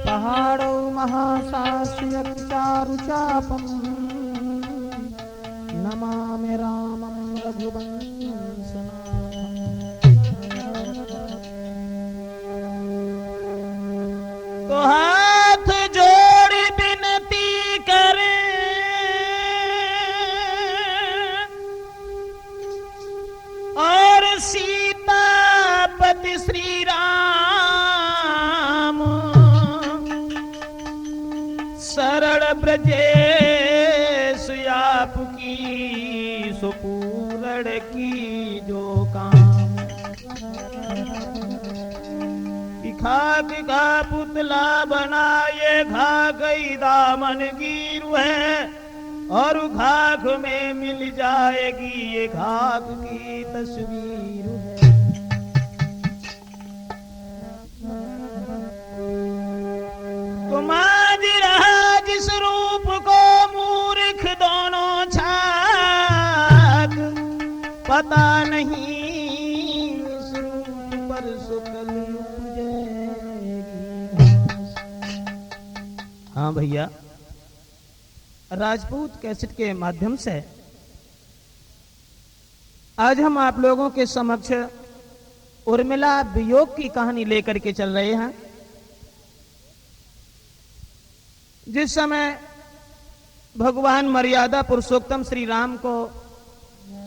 पहाड़ो महाशास्य चारुचापम नमामि रामं रघुवंशनाथम्। तो हाथ जोड़ विनती करे और सीतापति श्री राम सरल ब्रजेश आपकी सुपूर्ण की जो काम खाक का पुतला बनाए घा गई दामन गिर है और खाक में मिल जाएगी ये खाक की तस्वीर है। तो माज रहा जिस रूप को मूर्ख दोनों छाक पता नहीं इस रूप पर सुकल हाँ भैया, राजपूत कैसेट के माध्यम से आज हम आप लोगों के समक्ष उर्मिला वियोग की कहानी लेकर के चल रहे हैं। जिस समय भगवान मर्यादा पुरुषोत्तम श्री राम को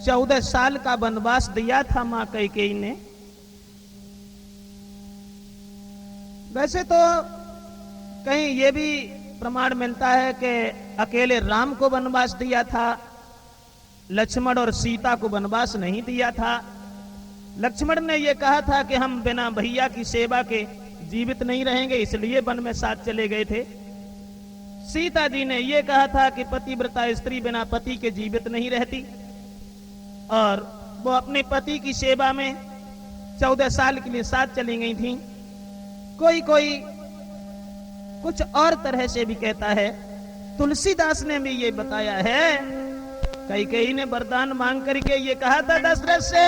14 साल का वनवास दिया था मां कैकेयी ने, वैसे तो कहीं ये भी प्रमाण मिलता है कि अकेले राम को वनवास दिया था, लक्ष्मण और सीता को वनवास नहीं दिया था। लक्ष्मण ने यह कहा था कि हम बिना भैया की सेवा के जीवित नहीं रहेंगे, इसलिए वन में साथ चले गए थे। सीता जी ने यह कहा था कि पतिव्रता स्त्री बिना पति के जीवित नहीं रहती, और वो अपने पति की सेवा में 14 साल के लिए साथ चली गई थी। कोई कोई कुछ और तरह से भी कहता है। तुलसीदास ने भी ये बताया है, कैकेयी ने वरदान मांग करके ये कहा था दशरथ से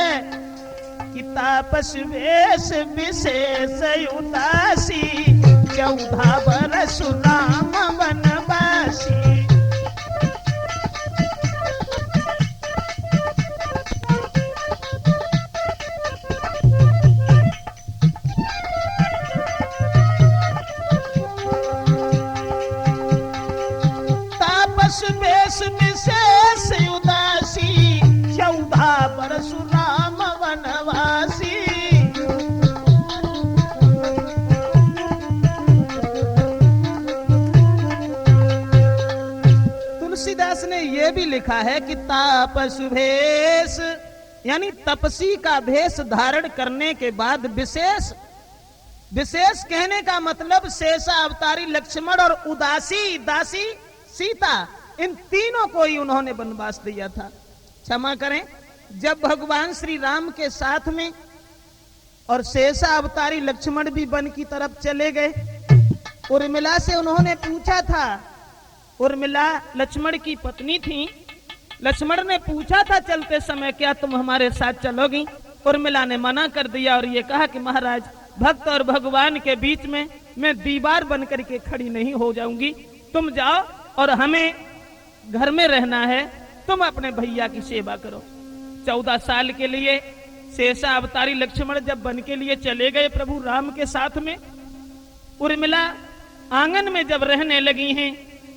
कि तापस वेश विशेष उदासी 14 बरस राम वनवासी। वेश विशेष उदासी 14 बरस राम वनवासी। तुलसीदास ने यह भी लिखा है कि तापस भेष यानी तपसी का भेष धारण करने के बाद विशेष विशेष कहने का मतलब शेषा अवतारी लक्ष्मण और उदासी दासी सीता, इन तीनों को ही उन्होंने वनवास दिया था। क्षमा करें, जब भगवान श्री राम के साथ में और शेषा अवतारी लक्ष्मण भी वन की तरफ चले गए, उर्मिला से उन्होंने पूछा था, उर्मिला लक्ष्मण की पत्नी थी, लक्ष्मण ने पूछा था चलते समय क्या तुम हमारे साथ चलोगी? उर्मिला ने मना कर दिया और ये कहा कि महाराज, भक्त और भगवान के बीच में मैं दीवार बन करके खड़ी नहीं हो जाऊंगी, तुम जाओ और हमें घर में रहना है, तुम अपने भैया की सेवा करो। 14 साल के लिए शेषा अवतारी लक्ष्मण जब वन के लिए चले गए प्रभु राम के साथ में, उर्मिला आंगन में जब रहने लगी हैं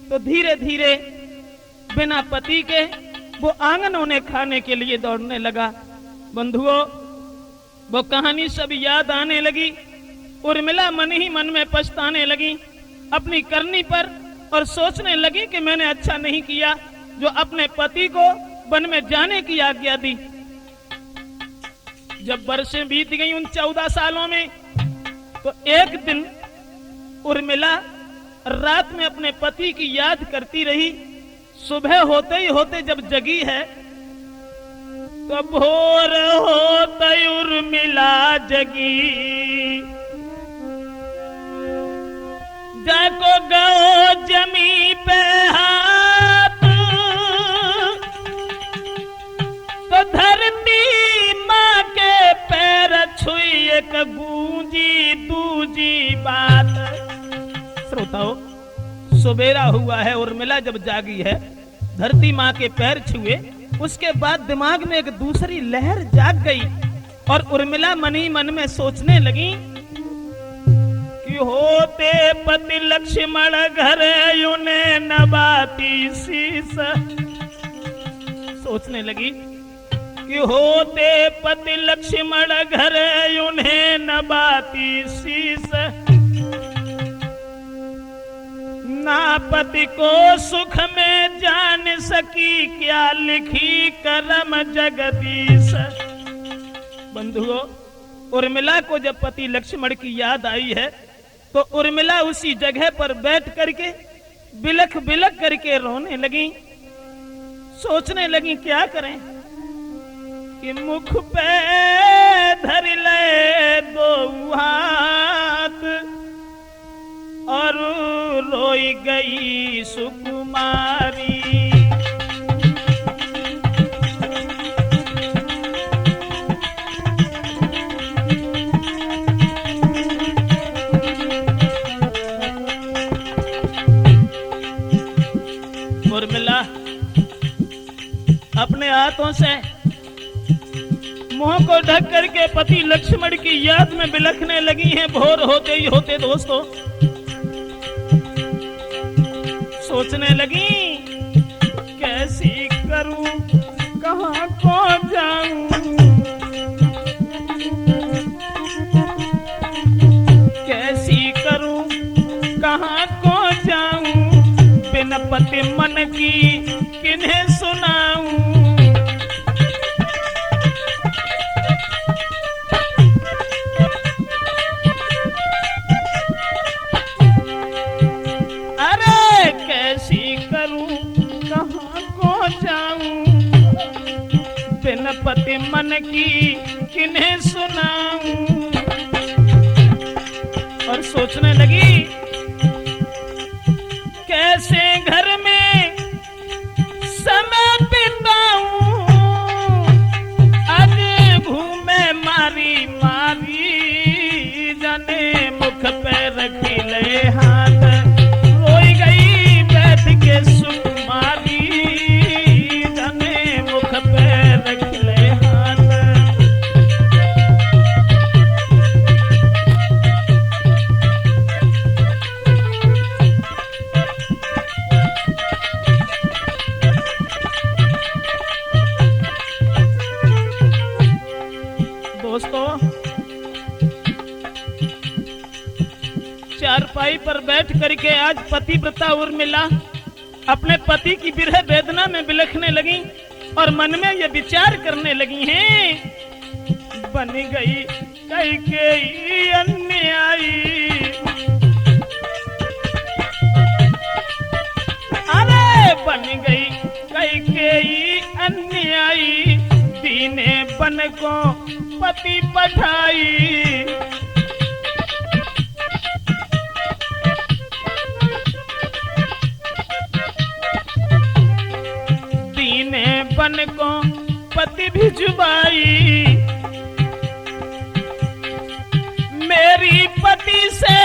तो धीरे धीरे बिना पति के वो आंगन उन्हें खाने के लिए दौड़ने लगा। बंधुओं, वो कहानी सब याद आने लगी। उर्मिला मन ही मन में पछताने लगी अपनी करनी पर और सोचने लगी कि मैंने अच्छा नहीं किया जो अपने पति को वन में जाने की आज्ञा दी। जब वर्षें बीत गई उन 14 सालों में, तो एक दिन उर्मिला रात में अपने पति की याद करती रही। सुबह होते ही होते जब जगी है तो भोर होते उर्मिला जगी, जाको गो जमी पे हाथ, तो धरती माँ के पैर एक गूंजी दूजी बात। श्रोताओ, सुबेरा हुआ है, उर्मिला जब जागी है, धरती माँ के पैर छुए, उसके बाद दिमाग में एक दूसरी लहर जाग गई और उर्मिला मन ही मन में सोचने लगी कि होते पति लक्ष्मण घर यूने नबाती शीस। सोचने लगी कि होते पति लक्ष्मण घर यूने नबाती शीस। ना पति को सुख में जान सकी, क्या लिखी करम जगदीश। बंधुओं, उर्मिला को जब पति लक्ष्मण की याद आई है तो उर्मिला उसी जगह पर बैठ करके बिलख बिलख करके रोने लगी। सोचने लगी क्या करें कि मुख पे धर ले दो हाथ और रोई गई सुकुमारी। उर्मिला अपने हाथों से मुंह को ढक करके पति लक्ष्मण की याद में बिलखने लगी हैं। भोर होते ही होते दोस्तों, सोचने लगी कैसी करूं, कहां को जाऊं, कैसी करूं, कहां को जाऊं, बिन पति मन की किन्हें सुनाऊं। अरे कैसी करूं, कहां को जाऊं, बिन पति मन की किन्हें सुनाऊं। और सोचने लगी कैसे घर में समय बिताऊं, आगे घूमे मारी मारी, जाने मुख पे रखी ले हाथ, रोई गई बैठ के सुकुमारी, जाने मुख पे रख ले हाथ। दोस्तों, चारपाई पर बैठ करके आज पतिव्रता उर्मिला अपने पति की विरह वेदना में बिलखने लगी और मन में ये विचार करने लगी हैं, बन गई कैकेयी अन्यायी, अरे बन गई कैकेयी अन्यायी, दीने बन को पति पठाई। दीने बन को पति भिजवाई, मेरी पति से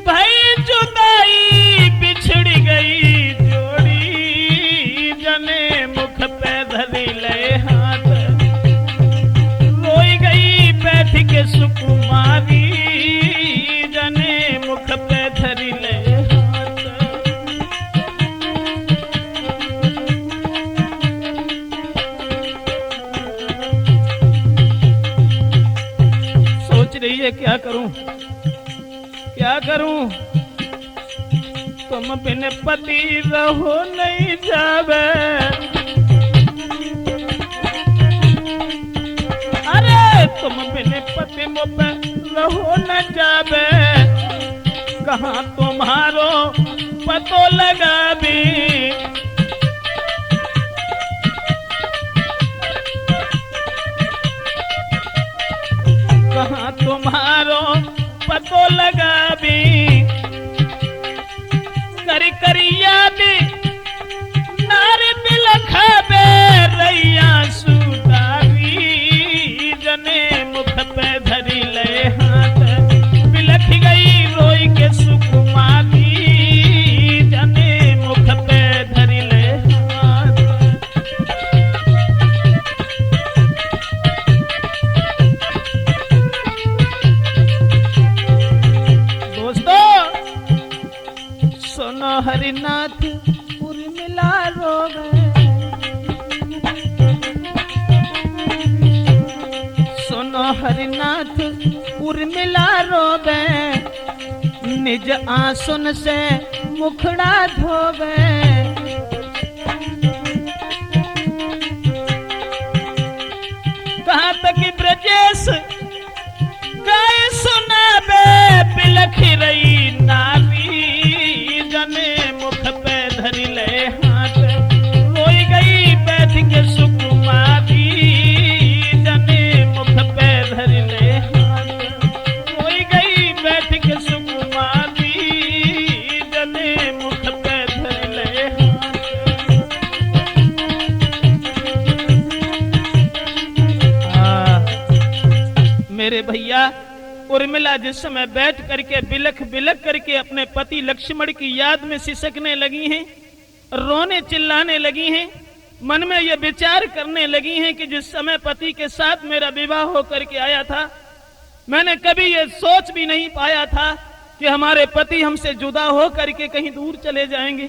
भई जुदाई, बिछड़ गई जोड़ी, जने मुख पे धरी ले हाथ, रोई गई बैठ के सुकुमारी, जने मुख पे धरी ले हाथ। सोच रही है क्या करूं, क्या करूं, तुम बिन पति रहो नहीं जावे, अरे तुम बिन पति मुझ रहो न जावे, कहाँ तुम्हारो पतो लगाबी, कहाँ तुम्हारो पतो लगाबी, करी करी याद नारी बिलखाबे, रैया सुतारी, जने मुख पे धरी हरिनाथ उर्मिला रोवे, सुनो हरिनाथ उर्मिला रोवे, निज आंसुन से मुखड़ा धोवे। कहाँ तक ब्रजेश गाय सुनावे, बिलख रही नारी, जने मुख पे धरी ले हाथ, रोई गई बैठ के सुकुमारी, जने मुख पे धरी ले हाथ, रोई गई बैठ के सुकुमारी, जने मुख पे धरी ले हाथ। मेरे भैया उर्मिला जिस समय बैठ करके बिलख बिलख करके अपने पति लक्ष्मण की याद में सिसकने लगी हैं, रोने चिल्लाने लगी हैं, मन में यह विचार करने लगी हैं कि जिस समय पति के साथ मेरा विवाह होकर के आया था, मैंने कभी यह सोच भी नहीं पाया था कि हमारे पति हमसे जुदा हो करके कहीं दूर चले जाएंगे।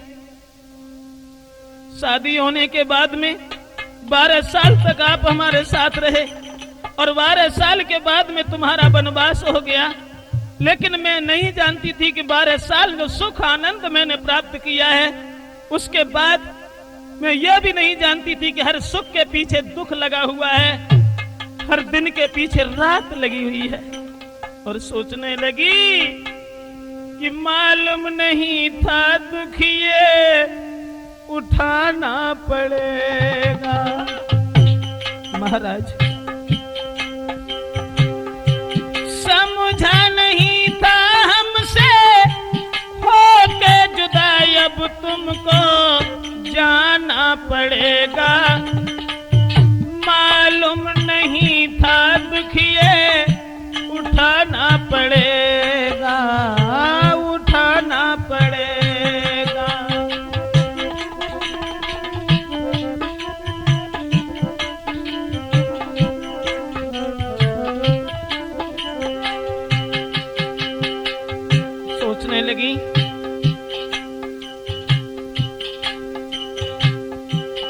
शादी होने के बाद में 12 साल तक आप हमारे साथ रहे और 12 साल के बाद में तुम्हारा वनवास हो गया, लेकिन मैं नहीं जानती थी कि 12 साल जो सुख आनंद मैंने प्राप्त किया है, उसके बाद मैं यह भी नहीं जानती थी कि हर सुख के पीछे दुख लगा हुआ है, हर दिन के पीछे रात लगी हुई है। और सोचने लगी कि मालूम नहीं था दुखिए उठाना पड़ेगा। महाराज समझा नहीं था हमसे होके जुदा, अब तुमको जाना पड़ेगा। मालूम नहीं था दुखिए उठाना पड़ेगा, उठाना पड़ेगा। सोचने लगी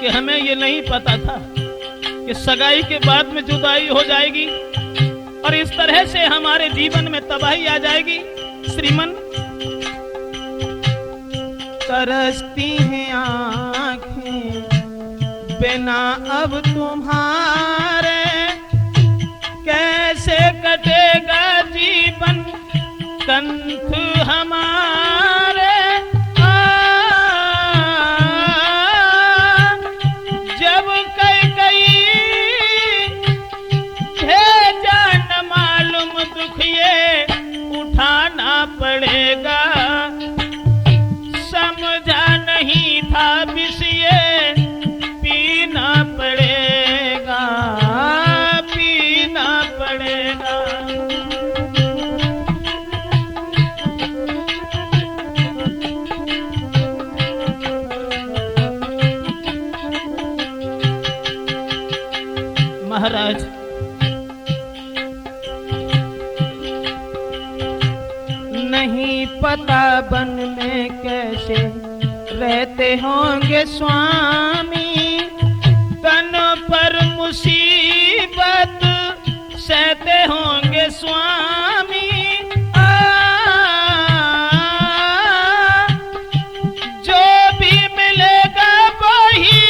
कि हमें ये नहीं पता था कि सगाई के बाद में जुदाई हो जाएगी और इस तरह से हमारे जीवन में तबाही आ जाएगी। श्रीमन तरसती हैं आंखें बिना अब तुम्हारे, कैसे कटेगा जीवन कंठ हमारे। जब कई भेजा न मालूम दुखिए उठाना पड़ेगा। समझा नहीं था विषय पीना पड़ेगा, पीना पड़ेगा। महाराज नहीं पता वन में कैसे रहते होंगे स्वामी, तन पर मुसीबत सहते होंगे स्वामी। जो भी मिलेगा वही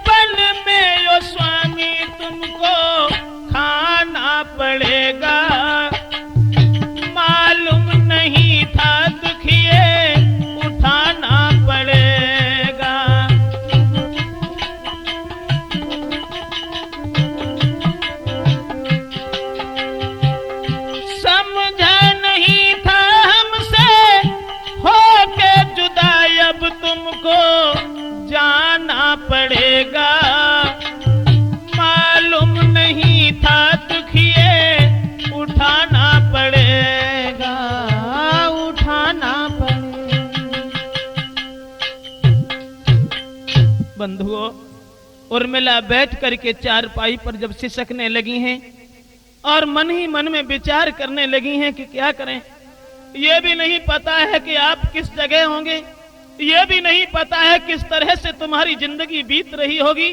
वन में ओ स्वामी तुमको खाना पड़ेगा। मालूम नहीं था दुखिए उठाना पड़ेगा। समझा नहीं था हमसे होके जुदा, अब तुमको जाना पड़ेगा। मालूम नहीं था दुखिए उठाना पड़ेगा, उठाना पड़ेगा। बंधुओं, उर्मिला बैठ करके चारपाई पर जब सिसकने लगी हैं और मन ही मन में विचार करने लगी हैं कि क्या करें। ये भी नहीं पता है कि आप किस जगह होंगे, यह भी नहीं पता है किस तरह से तुम्हारी जिंदगी बीत रही होगी,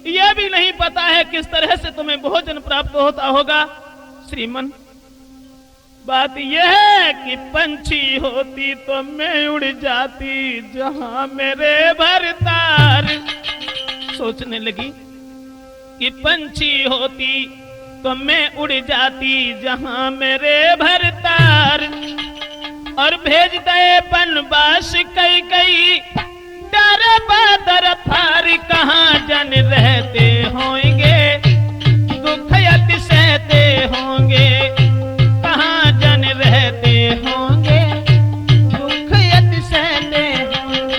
यह भी नहीं पता है किस तरह से तुम्हें भोजन प्राप्त होता होगा। श्रीमन, बात यह है कि पंछी होती तो मैं उड़ जाती जहां मेरे भरतार। सोचने लगी कि पंछी होती तो मैं उड़ जाती जहां मेरे भरतार। और भेज दे बनवास कई कई डर बादर फार। कहाँ जन रहते होंगे दुख यति सहते होंगे, कहाँ जन रहते होंगे दुख यति सहते होंगे।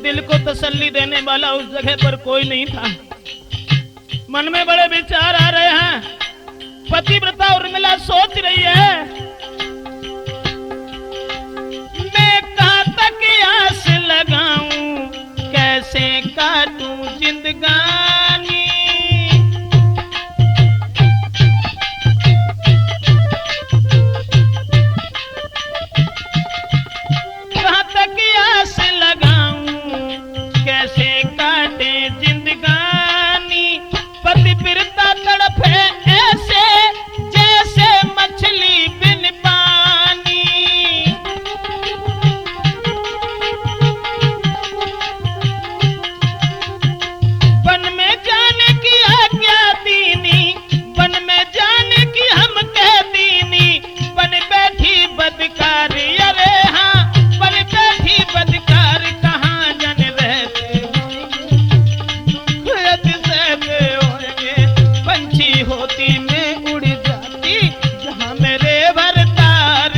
दिल को तसल्ली देने वाला उस जगह पर कोई नहीं था। मन में बड़े विचार आ रहे हैं। पतिव्रता उर्मिला सोच रही है, मैं कहां तक आस लगाऊं, कैसे काटूं जिंदगानी। कहां तक आस लगाऊं, कैसे काटे जिंदगानी। पतिव्रता तड़पे ऐसे जैसे मछली बिन पानी। वन में जाने की आज्ञा दीनी, वन में जाने की हम कह दीनी। बन बैठी बदकारी, अरे हाँ बन बैठी बदकार। कहाँ जन रहते होंगे, पंछी होती मैं उड़ जाती जहाँ मेरे भरतार।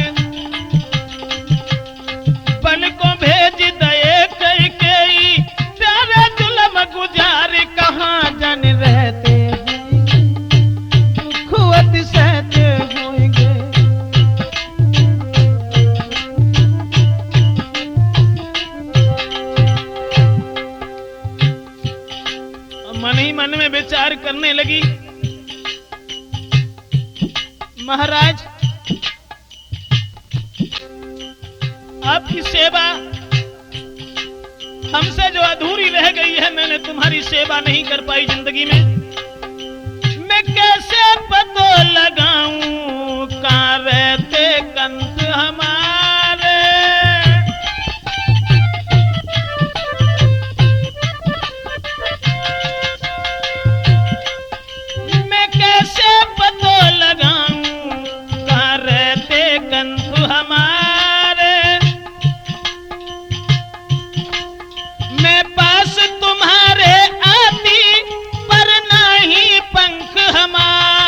बन को भेज दे कई कई प्यारे जुलम गुजार। कहाँ जन रहते होंगे दुख अति सहते होंगे। मन ही मन में विचार करने लगी, महाराज आपकी सेवा हमसे जो अधूरी रह गई है, मैंने तुम्हारी सेवा नहीं कर पाई जिंदगी में। मैं कैसे पतो लगाऊं कहाँ रहते कंत हमारे। मैं कैसे पतो लगाऊं कहाँ रहते कंत हमारे। मैं पास तुम्हारे आती पर नहीं पंख हमारे।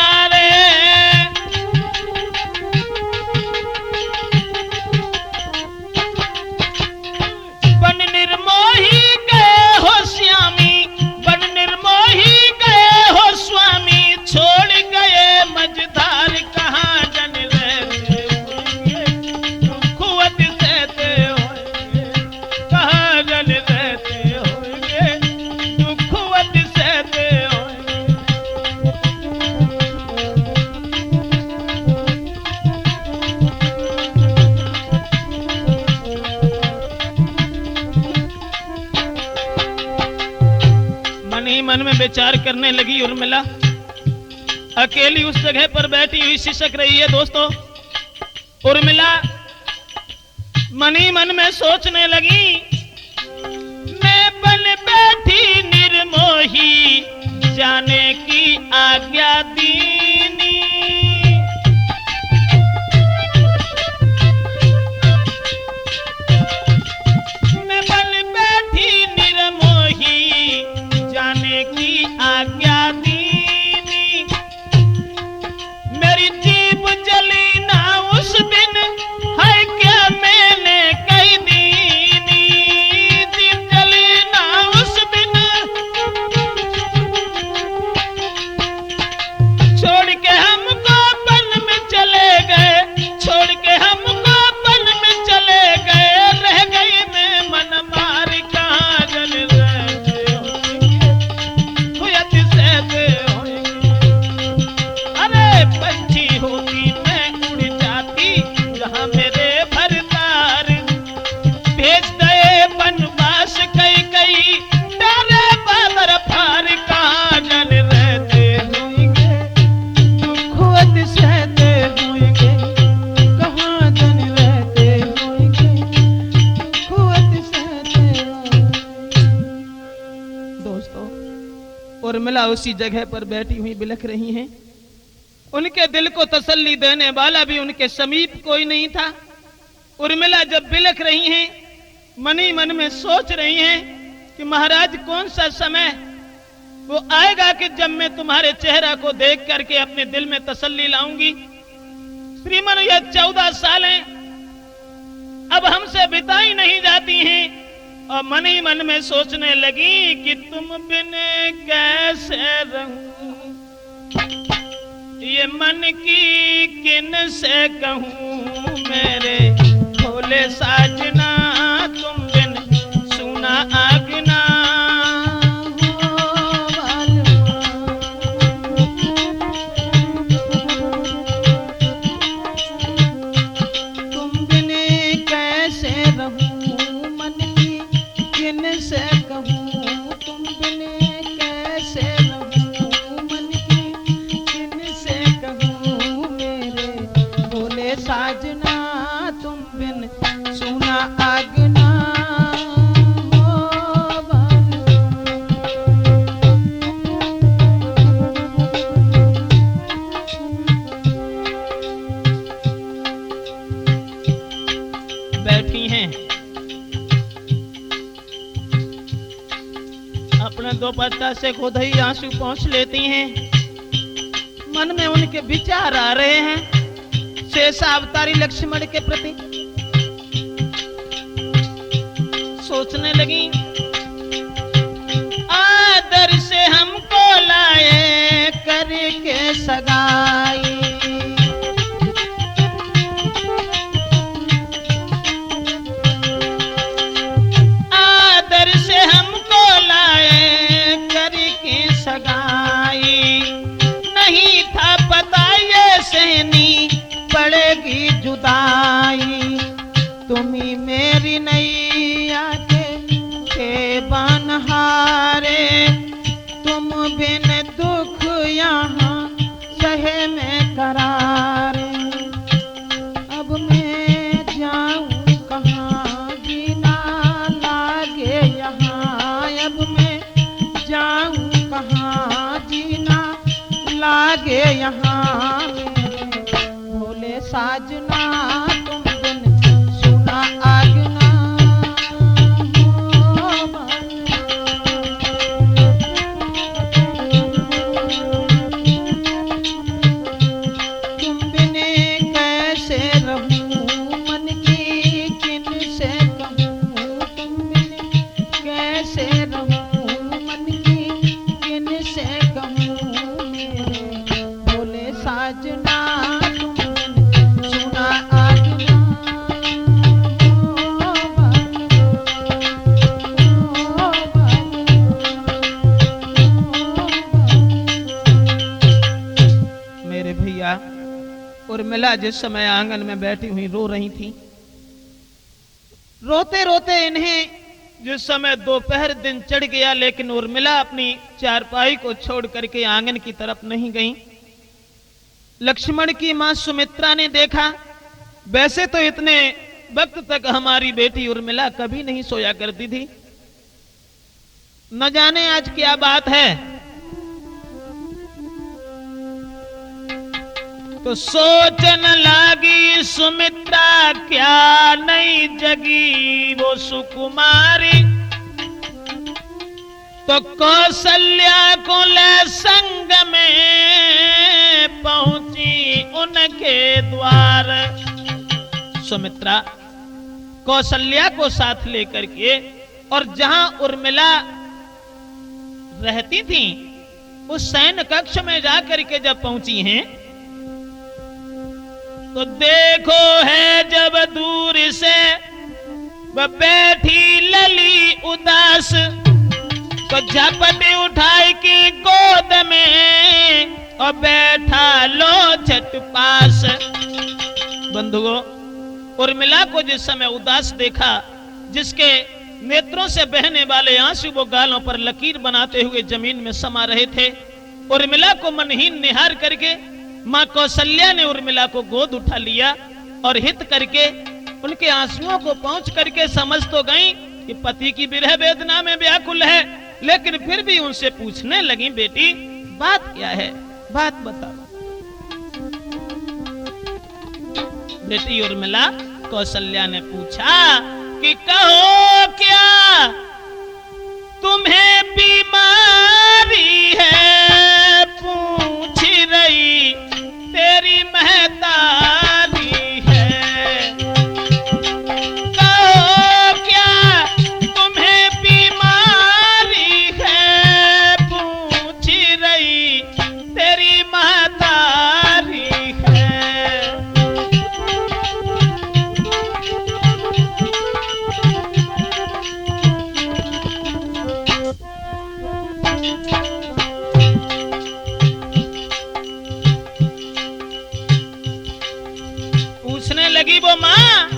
में विचार करने लगी उर्मिला अकेली उस जगह पर बैठी हुई सिसक रही है। दोस्तों, उर्मिला मन ही मन में सोचने लगी, मैं बन बैठी निर्मोही जाने की आज्ञा दीनी। मैं बन बैठी निर्मोही जाने की आज्ञा दीनी। मेरी जीभ जली ना उस दिन है क्या मैंने कही दीनी। जीभ जली ना उस दिन छोड़ के हमको वन में चले गए, छोड़ के हमको वन में चले गए। रह गई मैं मन मारी कहाँ जल रहते होंगे। अरे पंछी होती मैं उड़ जाती जहाँ मेरे भरतार भेज दे बनवास कई कई डरे बाबर फार। कहाँ जल रहते होंगे खुद सहते होंगे, कहाँ जन रहते होंगे, खुद सहते होंगे। दोस्तों, उर्मिला उसी जगह पर बैठी हुई बिलख रही हैं। उनके दिल को तसल्ली देने वाला भी उनके समीप कोई नहीं था। उर्मिला जब बिलख रही हैं, मन ही मन में सोच रही हैं कि महाराज कौन सा समय वो आएगा कि जब मैं तुम्हारे चेहरा को देख करके अपने दिल में तसल्ली लाऊंगी। श्रीमन, यह 14 सालें अब हमसे बिताई नहीं जाती हैं। और मन ही मन में सोचने लगी कि तुम बिन कैसे रहूं, ये मन की किन से कहूं। मेरे भोले साजना तुम बिन सुना आगना तुम बिन कैसे रहूं, मन की किन से कहूं। तुम बिन कैसे रहूं, मन की किन से कहूं। मेरे भोले साजना तुम बिन सुना आगना हो बन। बैठी हैं, अपने दोपट्टा से खुद ही आंसू पहुंच लेती हैं। मन में उनके विचार आ रहे हैं शेषावतारी लक्ष्मण के प्रति। सोचने लगी, आदर से हमको लाए करके सगाई। आदर से हमको लाए करके सगाई। नहीं था पता ये सहनी पड़ेगी जुदाई। तुम्ही मेरी नैया के बनहारे, तुम बिन दुख यहाँ सहे में करारे। अब मैं जाऊं कहाँ, जीना लागे यहाँ। अब मैं जाऊं कहाँ, जीना लागे यहाँ। मेरे भोले साजना तुम बिन सुना आगना हो बन। तुम बिन कैसे रहूं, मन की किन से कहूं। तुम बिन कैसे रहूं, मन की किन से कहूं। मेरे भोले साजना तुम बिन सुना आगना हो बन। हो बन। मेरे भैया, उर्मिला जिस समय आंगन में बैठी हुई रो रही थी, रोते रोते इन्हें जिस समय दोपहर दिन चढ़ गया, लेकिन उर्मिला अपनी चारपाई को छोड़ करके आंगन की तरफ नहीं गई। लक्ष्मण की मां सुमित्रा ने देखा, वैसे तो इतने वक्त तक हमारी बेटी उर्मिला कभी नहीं सोया करती थी, न जाने आज क्या बात है। तो सोचन लागी सुमित्रा, क्या नहीं जगी वो सुकुमारी। तो कौशल्या को ले संग में पहुंची उनके द्वार। सुमित्रा कौशल्या को साथ लेकर के और जहां उर्मिला रहती थी उस सैन्य कक्ष में जाकर के जब पहुंची हैं, तो देखो है जब दूर से वह बैठी लली उदास। तो झपटी उठाई की गोद में और बैठा लो झट पास। बंधुओं, उर्मिला को जिस समय उदास देखा, जिसके नेत्रों से बहने वाले आंसू वो गालों पर लकीर बनाते हुए जमीन में समा रहे थे, उर्मिला को मनहीन निहार करके मां कौशल्या ने उर्मिला को गोद उठा लिया और हित करके उनके आंसुओं को पहुंच करके समझ तो गई कि पति की विरह वेदना में व्याकुल है, लेकिन फिर भी उनसे पूछने लगी, बेटी बात क्या है, बात बताओ। बेटी उर्मिला, कौशल्या ने पूछा कि कहो क्या तुम्हें बीमारी है, पूछ रही तेरी महतारी है। कहो क्या तुम्हें बीमारी है, पूछ रही तेरी महतारी है। पूछने लगी वो मां,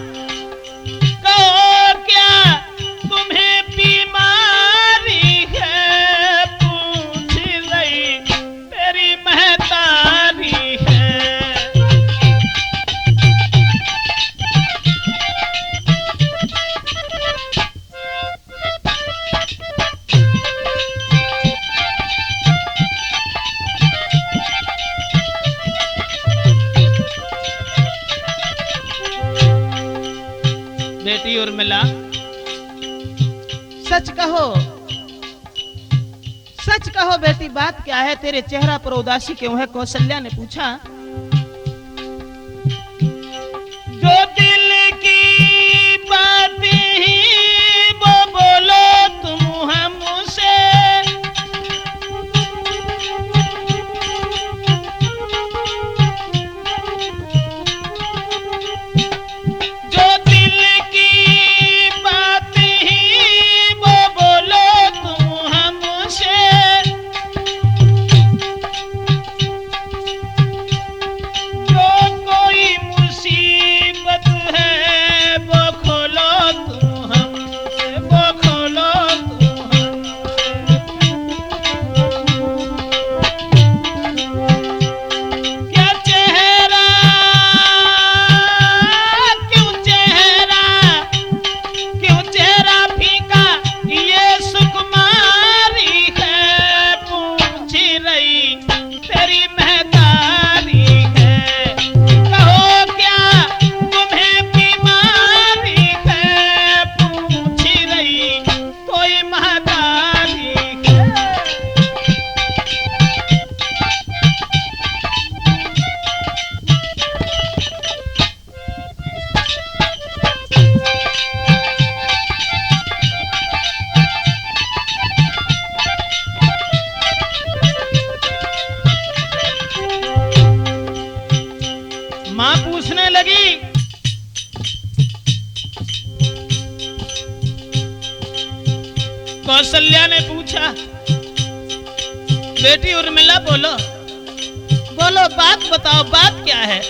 कहो क्या तुम्हें बीमारी है, पूछ रही तेरी महतारी है। बेटी उर्मिला, सच कहो, सच कहो बेटी, बात क्या है, तेरे चेहरा पर उदासी क्यों है? कौशल्या ने पूछा। जो दिल की बात ही वो बोलो तुम हमसे, कौशल्या ने पूछा। बेटी उर्मिला बोलो, बोलो, बात बताओ, बात क्या है?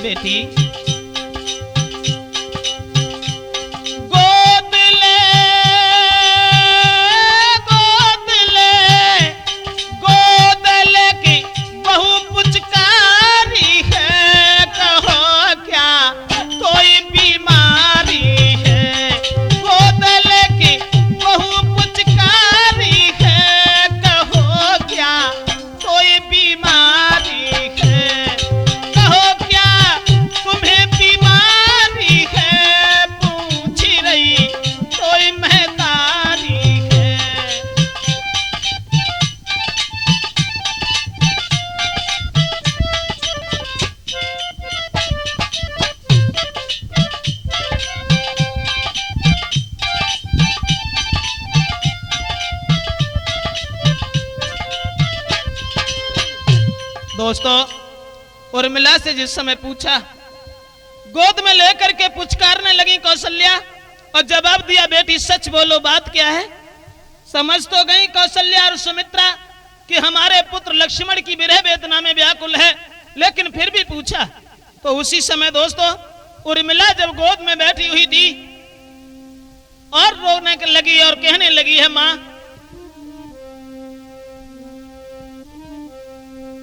बेटी गोद ले गोद ले गोद ले की बहु पुचकारी है, कहो क्या कोई बीमारी है। गोद ले की बहु पुचकारी है, कहो क्या कोई बीमारी है। कहो क्या तुम्हें बीमारी है, पूछ रही कोई महतारी है। दोस्तों, उर्मिला से जिस समय पूछा, गोद में लेकर के पुचकारने लगी कौशल्या और जवाब दिया, बेटी सच बोलो, बात क्या है। समझ तो गई कौशल्या और सुमित्रा कि हमारे पुत्र लक्ष्मण की विरह वेदना में व्याकुल है, लेकिन फिर भी पूछा। तो उसी समय दोस्तों उर्मिला जब गोद में बैठी हुई थी और रोने लगी और कहने लगी है, मां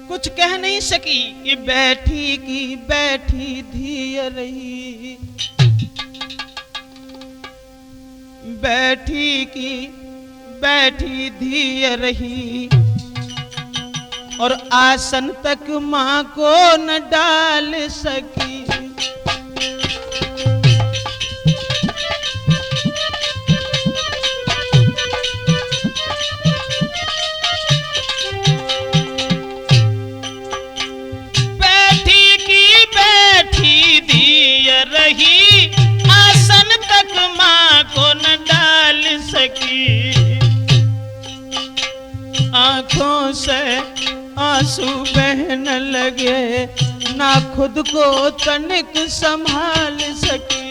कुछ कह नहीं सकी कि बैठी की बैठी धीर रही, बैठी की बैठी धीर रही और आसन तक मां को न डाल सकी। रही आसन तक मां को न डाल सकी। आंखों से आंसू बहने लगे, ना खुद को तनिक संभाल सकी।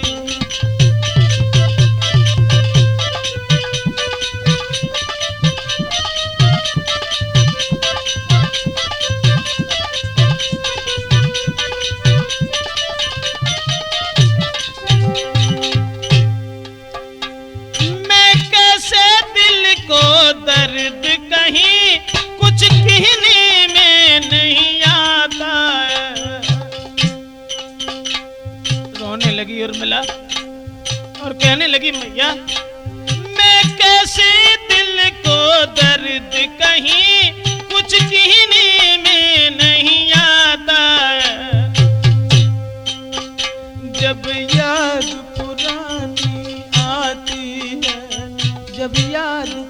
दर्द कहीं कुछ कहने में नहीं आता है। रोने लगी उर्मिला और कहने लगी, मैया मैं कैसे दिल को दर्द कहीं कुछ कहने में नहीं आता है। जब याद पुरानी आती है, जब याद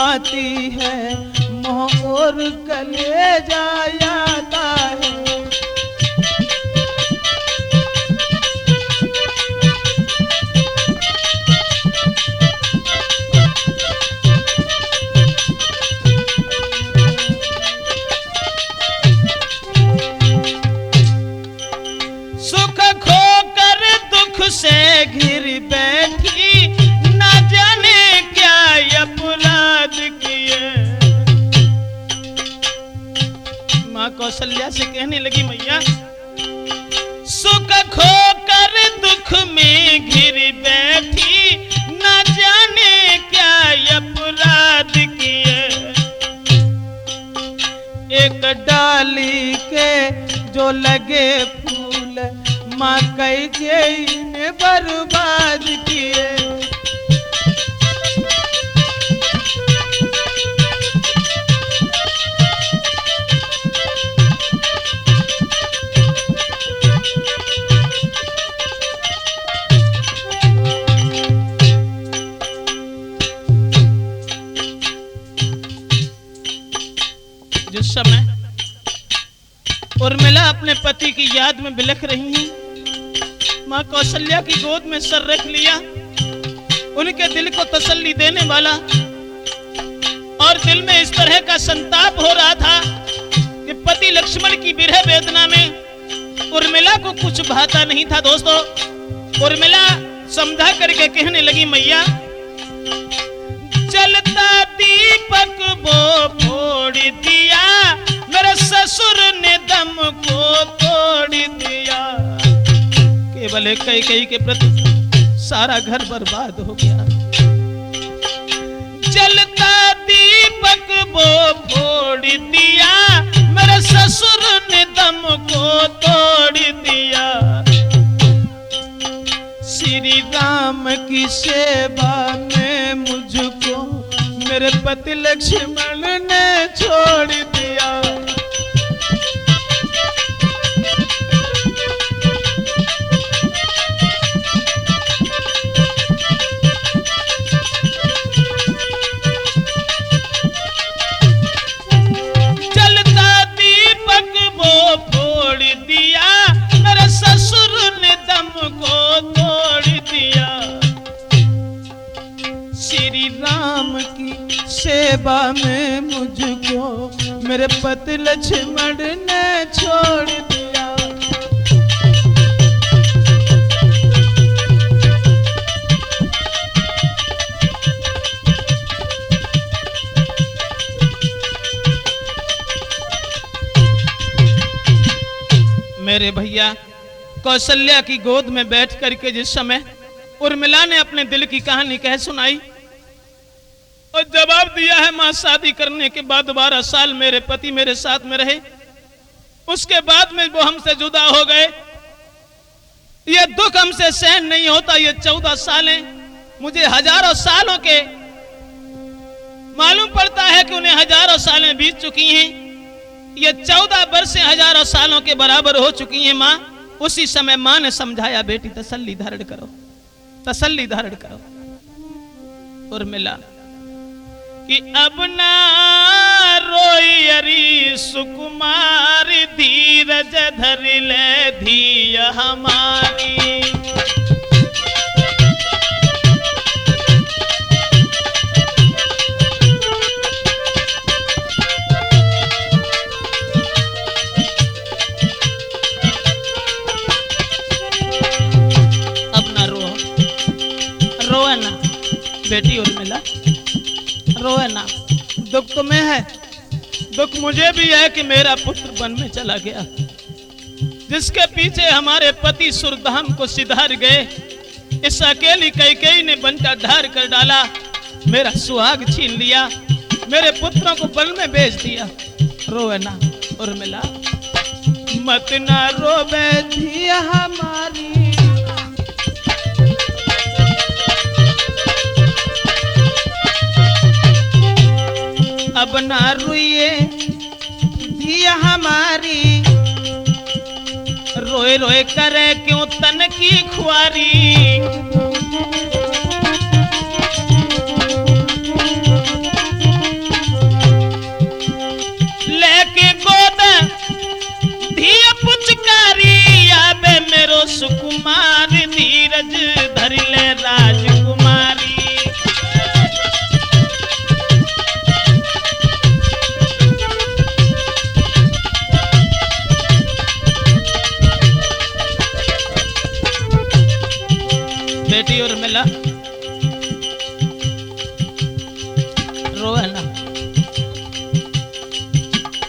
आती है, मोह और कलेजा आता है। सुख खोकर दुख से घिर बैठी, ना जाने क्या अपराध किए। मां कौशल्या से कहने लगी, मैया सुख खोकर दुख में घिर बैठी, ना जाने क्या अपराध किए। एक डाली के जो लगे फूल, मां कैकेयी ने बर्बाद किए। जिस समय उर्मिला अपने पति की याद में बिलख रही हैं, मां कौशल्या की गोद में सर रख लिया, उनके दिल को तसल्ली देने वाला, और दिल में इस तरह का संताप हो रहा था कि पति लक्ष्मण की विरह वेदना में उर्मिला को कुछ भाता नहीं था। दोस्तों, उर्मिला समझा करके कहने लगी, मैया जलता दीपक वो फोड़ दिया, मेरे ससुर ने दम को तोड़ भले कैकेयी के प्रति सारा घर बर्बाद हो गया। जलता दीपक वो फोड़ दिया, मेरे ससुर ने दम को तोड़ दिया। श्री राम की सेवा में मुझको मेरे पति लक्ष्मण ने छोड़ दिया। जलता दीपक वो फोड़ दिया, मेरे ससुर ने दम को तोड़ दिया। श्री राम की सेवा में मुझको मेरे पति लक्ष्मण ने छोड़ दिया। मेरे भैया कौशल्या की गोद में बैठ करके जिस समय उर्मिला ने अपने दिल की कहानी कह सुनाई और जवाब दिया है, मां शादी करने के बाद 12 साल मेरे पति मेरे साथ में रहे, उसके बाद में वो हमसे जुदा हो गए। ये दुख हमसे सहन नहीं होता। ये 14 सालें मुझे हजारों सालों के मालूम पड़ता है कि उन्हें हजारों सालें बीत चुकी हैं। ये 14 वर्षें हजारों सालों के बराबर हो चुकी हैं। मां उसी समय मां ने समझाया, बेटी तसल्ली धारण करो, तसल्ली धारण करो। उर्मिला कि अब ना रोई अरी सुकुमार, धीरज धर ले धी हमारी। अब ना रो, रोए ना बेटी उर्मिला, रोए ना। दुख तुम्हें है, दुख मुझे भी है कि मेरा पुत्र वन में चला गया, जिसके पीछे हमारे पति सुरधाम को सिधार गए। इस अकेली कैकेयी ने बंटा ढार कर डाला, मेरा सुहाग छीन लिया, मेरे पुत्रों को वन में बेच दिया। रोए ना उर्मिला, मत ना रोवे धिया हमारी। अब ना रोइए धिया हमारी, रोए रोए करे क्यों तन की खुआरी। लेके गोद धिया पुचकारी, आबे मेरो सुकुमार, धीरज धर ले राजकुमारी। बेटी उर्मिला रोए ना।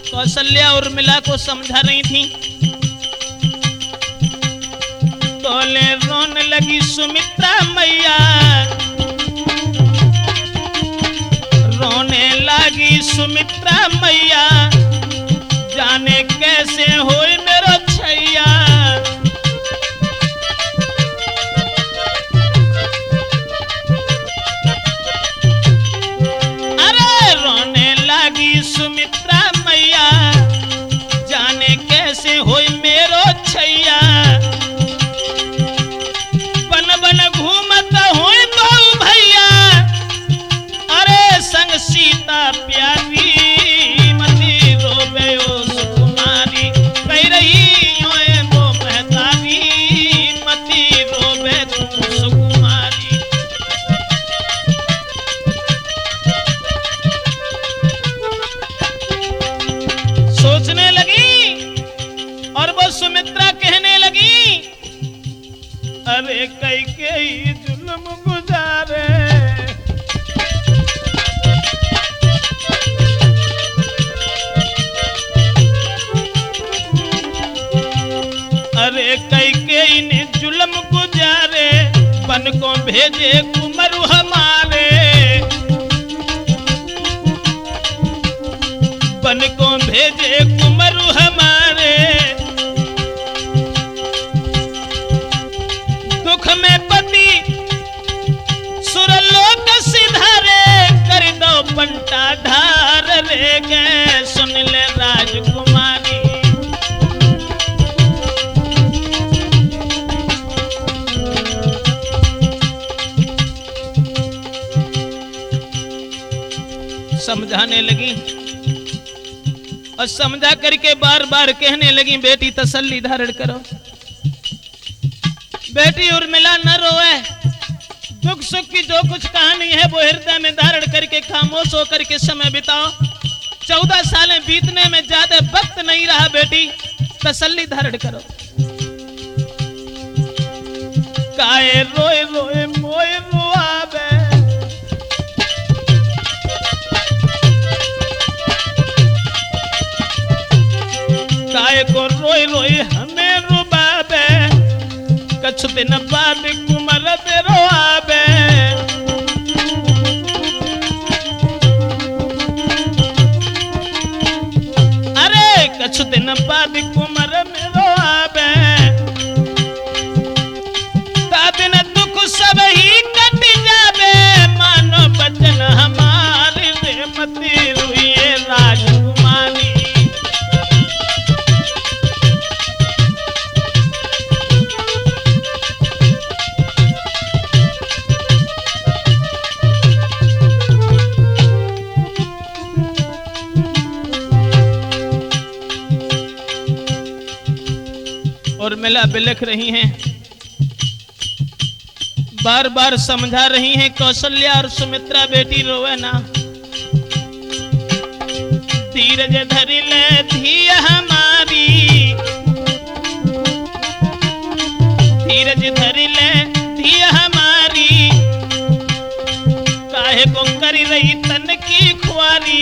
कौशल्या उर्मिला को समझा रही थी, तोले रोन लगी सुमित्रा मैया, रोने लगी सुमित्रा मैया, जाने कैसे होई मेरो छैया। सुमित्रा मैया, जाने कैसे होई मेरो छैया। बन बन घूमत होई तो भैया, अरे संग सीता प्यारी। मती रोबे ओ सुकुमारी, कह रही होए वो महतारी। मती रोबे तुम सुकुमारी। सोचने लगी और वो सुमित्रा कहने लगी, अरे कैकेयी जुल्म गुजारे। अरे कैकेयी ने जुल्म बन को भेजे कुमरु हमारे, बन को भेजे कुमरु हमारे, दुख में पति सुरलोक सिधारे, कर दो पंटा ढार रे गए सुन ले राजकुमारी। समझाने लगी और समझा करके बार बार कहने लगी, बेटी तसल्ली धारण करो, बेटी उर्मिला न रोए, दुख सुख की जो कुछ कहानी है वो हृदय में धारण करके खामोश होकर के समय बिताओ। 14 सालें बीतने में ज्यादा वक्त नहीं रहा, बेटी तसल्ली धारण करो। काए रोए रोए मोए रोआवे, काए को रोए रोए हमें रुबावे, कछु दिन बाद कुमर बेरो आवे। अरे कछु दिन बाद कुमर मेरो आवे, ताबिन दुख सब ही कट जावे, मानो बचन हमारे रे मती रुइए राजकुमारी। और मिला बिलख रही हैं, बार बार समझा रही हैं कौशल्या और सुमित्रा, बेटी रोवे ना, धीरज धरि ले धी हमारी, धीरज धरि ले धी हमारी, काहे को करी रही तन की खुआरी।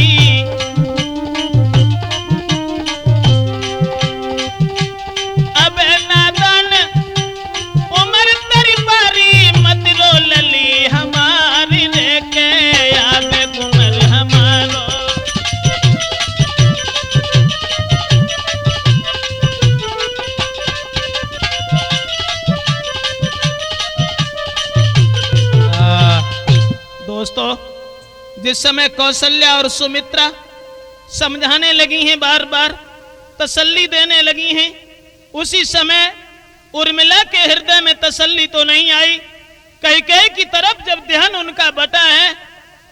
दोस्तों, जिस समय कौशल्या और सुमित्रा समझाने लगी हैं, बार बार तसल्ली देने लगी हैं, उसी समय उर्मिला के हृदय में तसल्ली तो नहीं आई। कैकेयी की तरफ जब ध्यान उनका बटा है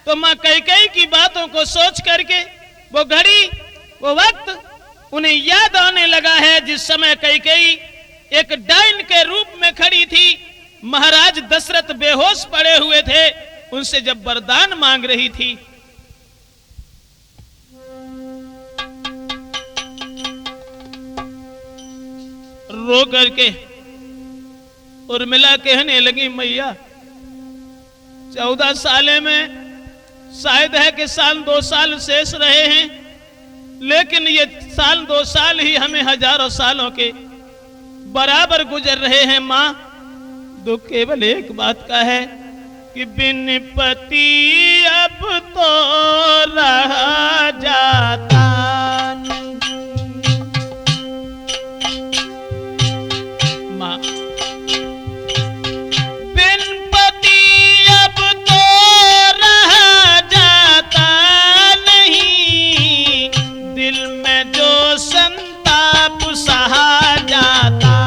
तो मां कैकेयी की बातों को सोच करके वो घड़ी, वो वक्त उन्हें याद आने लगा है जिस समय कैकेयी एक डाइन के रूप में खड़ी थी, महाराज दशरथ बेहोश पड़े हुए थे, उनसे जब वरदान मांग रही थी। रो करके उर्मिला कहने लगी, मैया 14 साले में शायद है कि 1-2 साल शेष रहे हैं, लेकिन ये 1-2 साल ही हमें हजारों सालों के बराबर गुजर रहे हैं। मां, दुख केवल एक बात का है कि बिन पति अब तो रहा जाता नहीं। मां, बिन पति अब तो रहा जाता नहीं, दिल में जो संताप सहा जाता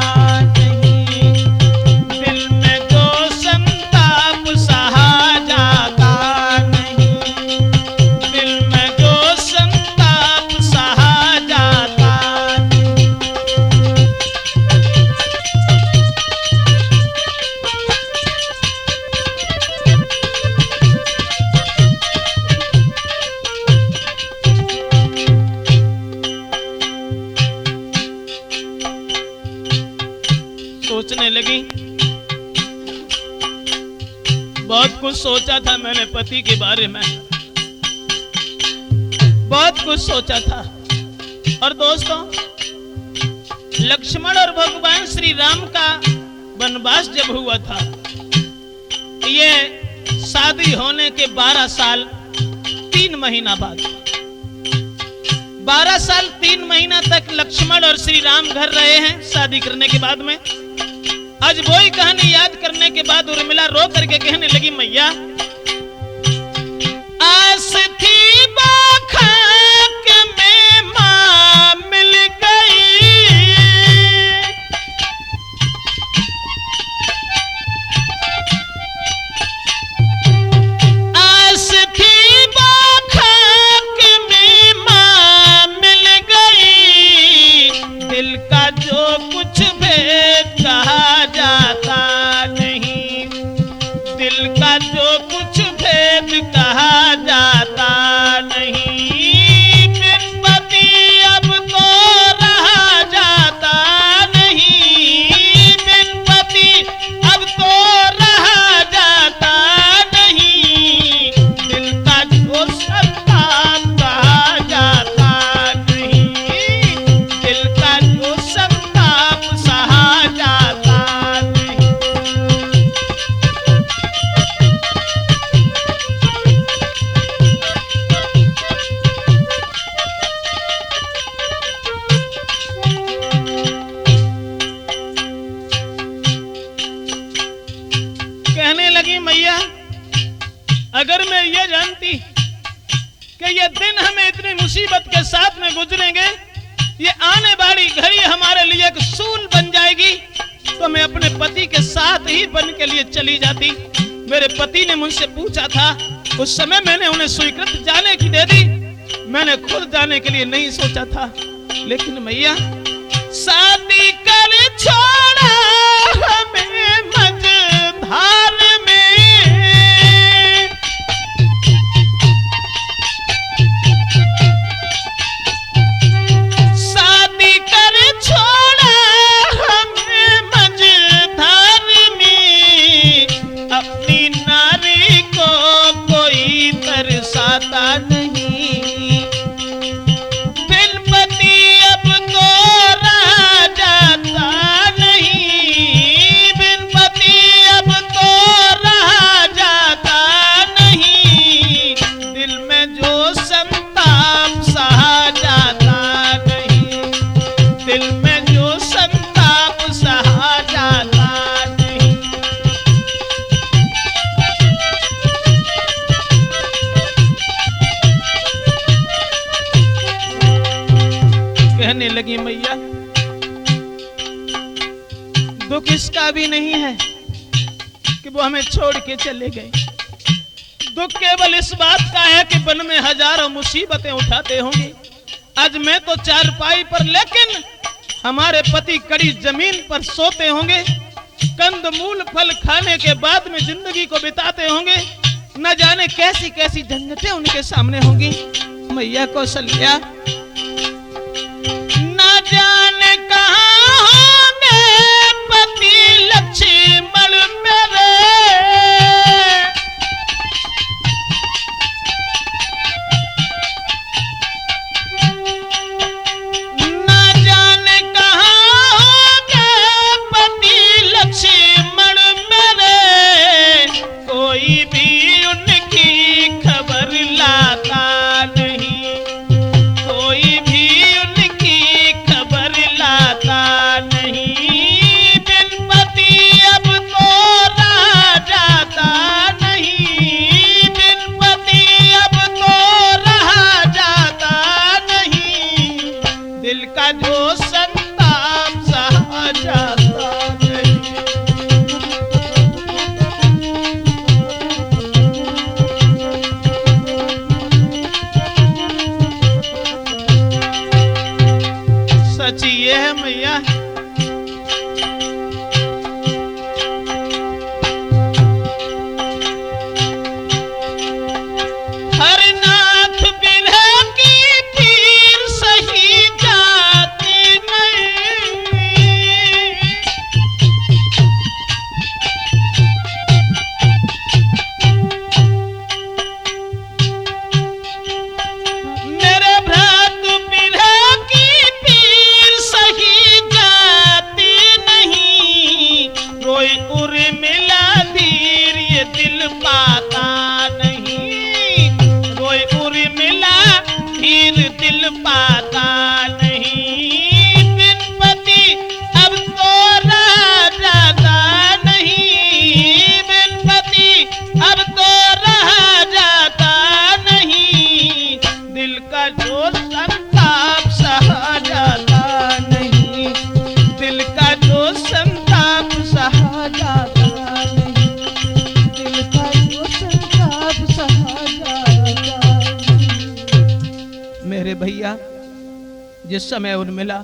सोचने लगी। बहुत कुछ सोचा था मैंने पति के बारे में, बहुत कुछ सोचा था। और दोस्तों, लक्ष्मण और भगवान श्री राम का वनवास जब हुआ था ये शादी होने के 12 साल 3 महीना बाद, 12 साल 3 महीना तक लक्ष्मण और श्री राम घर रहे हैं शादी करने के बाद में। आज वही कहानी याद करने के बाद उर्मिला रो करके कहने लगी, मैया आस थी बाखाक में मां मिल गई, आस थी बाखाक में मां मिल गई, दिल का जो कुछ भेद कहा जाता नहीं, दिल का जो कुछ भेद कहा जाता नहीं, बिन पति अब तो रहा जाता नहीं, बिन पति अब तो रहा जाता नहीं, दिल का जो संताप कहा जाता नहीं, दिल का जो संताप सहा जाता नहीं। कहने लगी, मैया अगर मैं ये जानती कि ये दिन हमें इतनी मुसीबत के साथ में गुजरेंगे, ये आने वाली घड़ी हमारे लिए एक सूल बन जाएगी, तो मैं अपने पति के साथ ही बन के लिए चली जाती। मेरे पति ने मुझसे पूछा था, उस समय मैंने उन्हें स्वीकृत जाने की दे दी, मैंने खुद जाने के लिए नहीं सोचा था। लेकिन मैया शादी कर छोड़ा हमें मझधार में, शादी कर छोड़ा हमें मझधार में, अपनी नारी को कोई तरसाता नहीं, बिन पति अब तो रहा जाता नहीं, बिन पति अब तो रहा जाता नहीं, दिल में जो संताप सहा जाता नहीं, दिल में जो संताप सहा जाता नहीं। कहने लगी, मैया दुख इसका भी नहीं है कि वो हमें छोड़ के चले गए, दुख केवल इस बात का है कि वन में हजारों मुसीबतें उठाते होंगे। आज मैं तो चारपाई पर, लेकिन हमारे पति कड़ी जमीन पर सोते होंगे, कंद मूल फल खाने के बाद में जिंदगी को बिताते होंगे, न जाने कैसी कैसी झंझटें उनके सामने होंगी। मैया कौशल्या न जाने कहाँ होंगे पति लक्ष्मण मेरे, न जाने कहाँ होंगे पति लक्ष्मण मेरे, कोई भी उनकी खबर लाता नहीं, जिस समय उर्मिला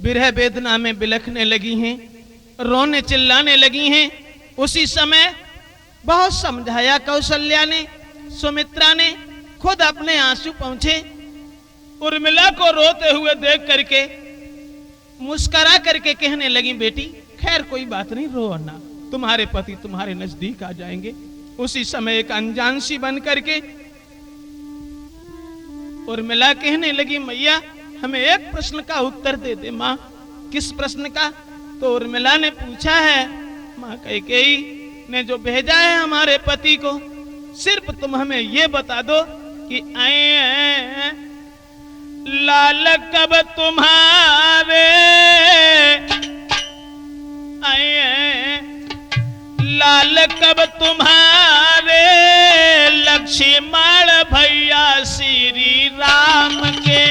विरह वेदना में बिलखने लगी हैं, रोने चिल्लाने लगी हैं, उसी समय बहुत समझाया कौशल्या ने, सुमित्रा ने, खुद अपने आंसू पहुंचे। उर्मिला को रोते हुए देख करके मुस्करा करके कहने लगी, बेटी खैर कोई बात नहीं, रो ना, तुम्हारे पति तुम्हारे नजदीक आ जाएंगे। उसी समय एक अनजान सी बन करके उर्मिला कहने लगी, मैया हमें एक प्रश्न का उत्तर दे दे। माँ किस प्रश्न का? तो उर्मिला ने पूछा है, माँ कैकेयी ने जो भेजा है हमारे पति को, सिर्फ तुम हमें ये बता दो कि आए लाल कब तुम्हारे, आए लाल कब तुम्हारे लक्ष्मण भैया श्री राम के।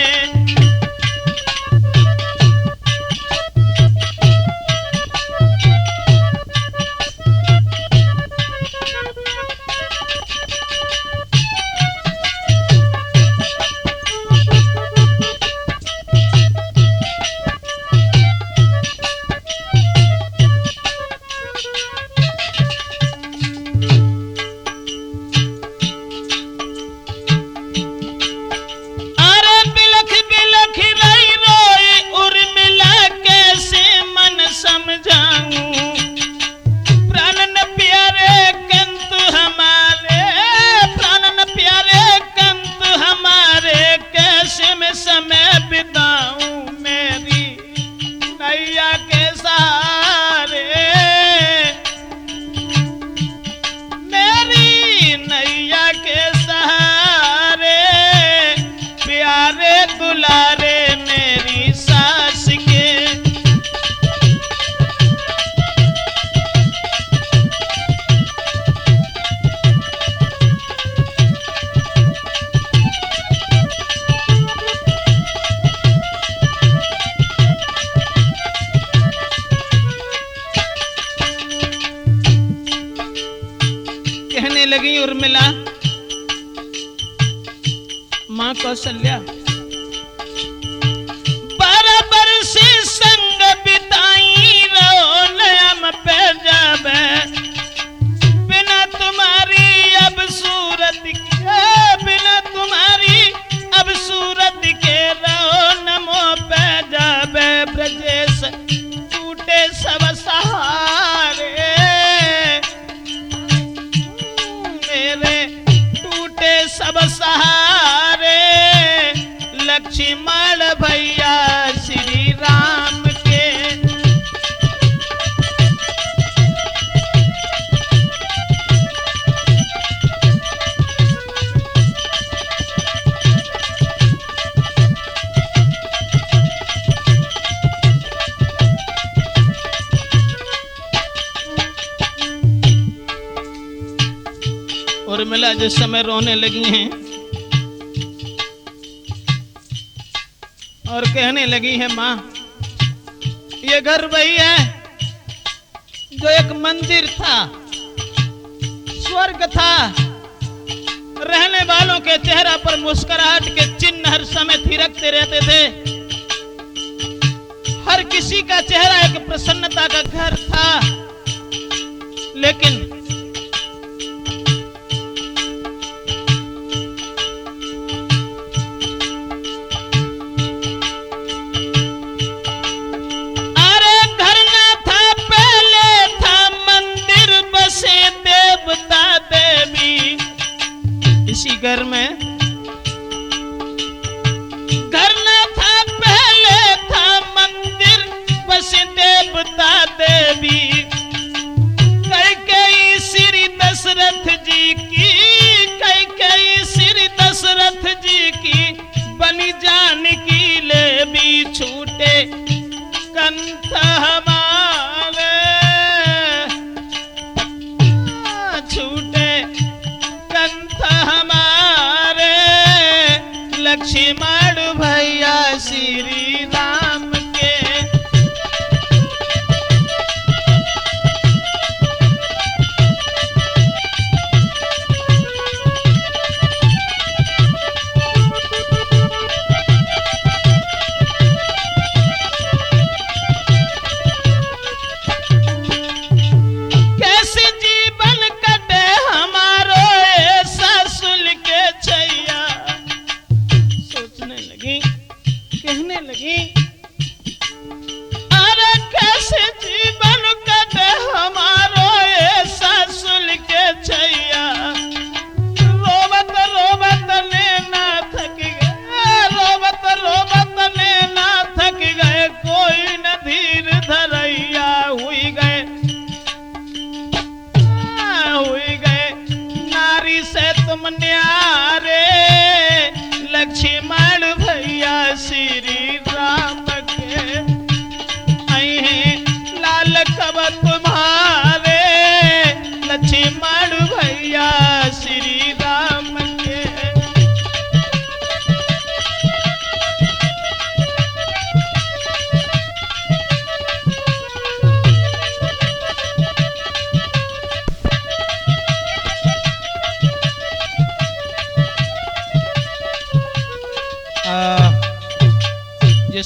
लगी उर्मिला, मां कौशल्या बराबर से संग बिताई रहो नयम पे जावे, बिना तुम्हारी अब सूरत के, बिना तुम्हारी अब सूरत के रहो नमो पे जावे। ब्रजेश टूटे सब सहारे, सब सहारे लक्ष्मण भैया श्री राम के। उर्मिला जिस समय रोने लगी हैं और कहने लगी है, मां ये घर वही है जो एक मंदिर था, स्वर्ग था, रहने वालों के चेहरा पर मुस्कुराहट के चिन्ह हर समय थिरकते रहते थे, हर किसी का चेहरा एक प्रसन्नता का घर था। लेकिन घर में घर न था, पहले था मंदिर, बस देवता देवी। कैकेयी श्री दशरथ जी की, कैकेयी श्री दशरथ जी की बनी जानकी ले भी छूटे कंठ हमारे, छूटे कंठ हमारे लक्ष्मण भैया श्री राम के।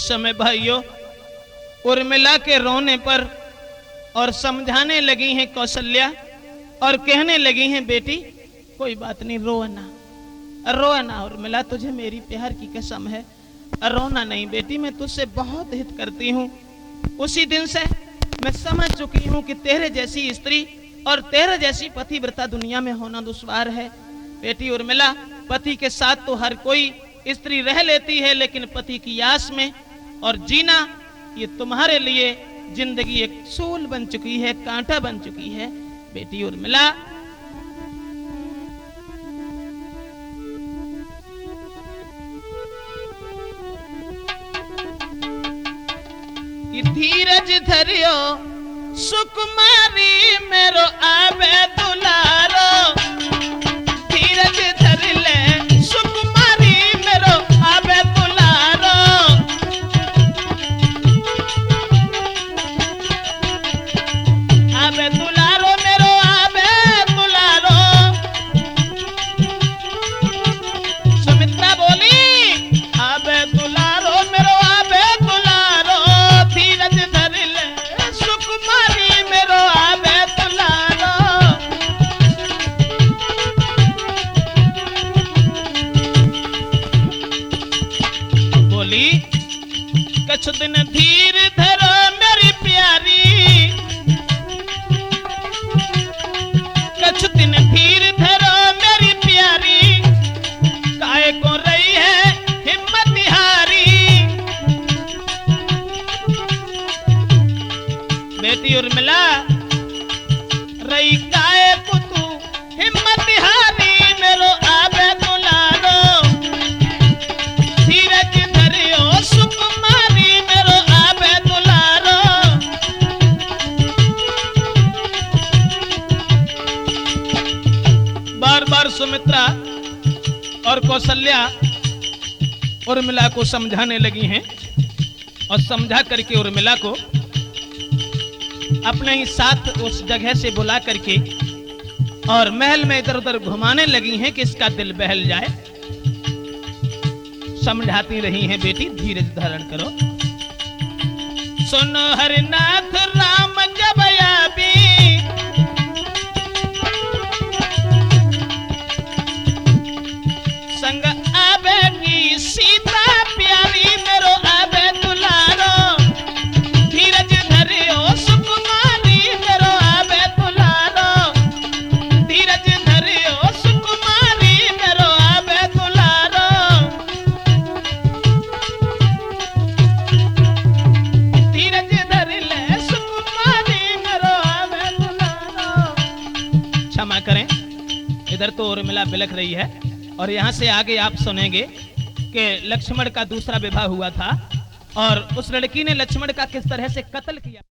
इस समय भाइयों उर्मिला के रोने पर और समझाने लगी हैं कौशल्या और कहने लगी हैं बेटी कोई बात नहीं, रोना ना उर्मिला, तुझे मेरी प्यार की कसम है, रोना नहीं बेटी, मैं तुझसे बहुत हित करती हूँ। उसी दिन से मैं समझ चुकी हूँ कि तेरे जैसी स्त्री और तेरे जैसी पतिव्रता दुनिया में होना दुश्वार है। बेटी उर्मिला, पति के साथ तो हर कोई स्त्री रह लेती है, लेकिन पति की आस में और जीना ये तुम्हारे लिए जिंदगी एक सूल बन चुकी है, कांटा बन चुकी है। बेटी उर्मिला, धीरज धरियो सुकुमारी मेरो आवे दुलारो, धीरज धर ले सुकुमारी मेरो आवे दुलारो, आवे दुलारो मेरो आवे दुलारो। सुमित्रा बोली आवे दुलारो मेरो आवे दुलारो, धीरज धर ले सुकुमारी मेरो आवे दुलारो। बोली कछु दिन धीर धरो मेरी प्यारी, कछु दिन धीर धरो मेरी प्यारी, काहे को रही है हिम्मत हारी। बेटी उर्मिला, रही काहे को तू हिम्मत हारी मेरो आवे दुलारो, धीरज धरियो सुकुमारी मेरो आवे दुलारो। बार बार सुमित्रा और कौशल्या उर्मिला को समझाने लगी हैं और समझा करके उर्मिला को अपने ही साथ उस जगह से बुला करके और महल में इधर उधर घुमाने लगी हैं कि इसका दिल बहल जाए। समझाती रही हैं बेटी धीरज धारण करो। सुनो हरिनाथ राम जब आबी, संग आवेगी सीता प्यारी मेरो आवे दुलारो, धीरज धरियो सुकुमारी मेरो आवे दुलारो, धीरज धरियो सुकुमारी मेरो आवे दुलारो। धीरज धर ले सुकुमारी मेरो आवे दुलारो। क्षमा करें, इधर तो उर्मिला बिलख रही है और यहाँ से आगे आप सुनेंगे कि लक्ष्मण का दूसरा विवाह हुआ था और उस लड़की ने लक्ष्मण का किस तरह से कत्ल किया।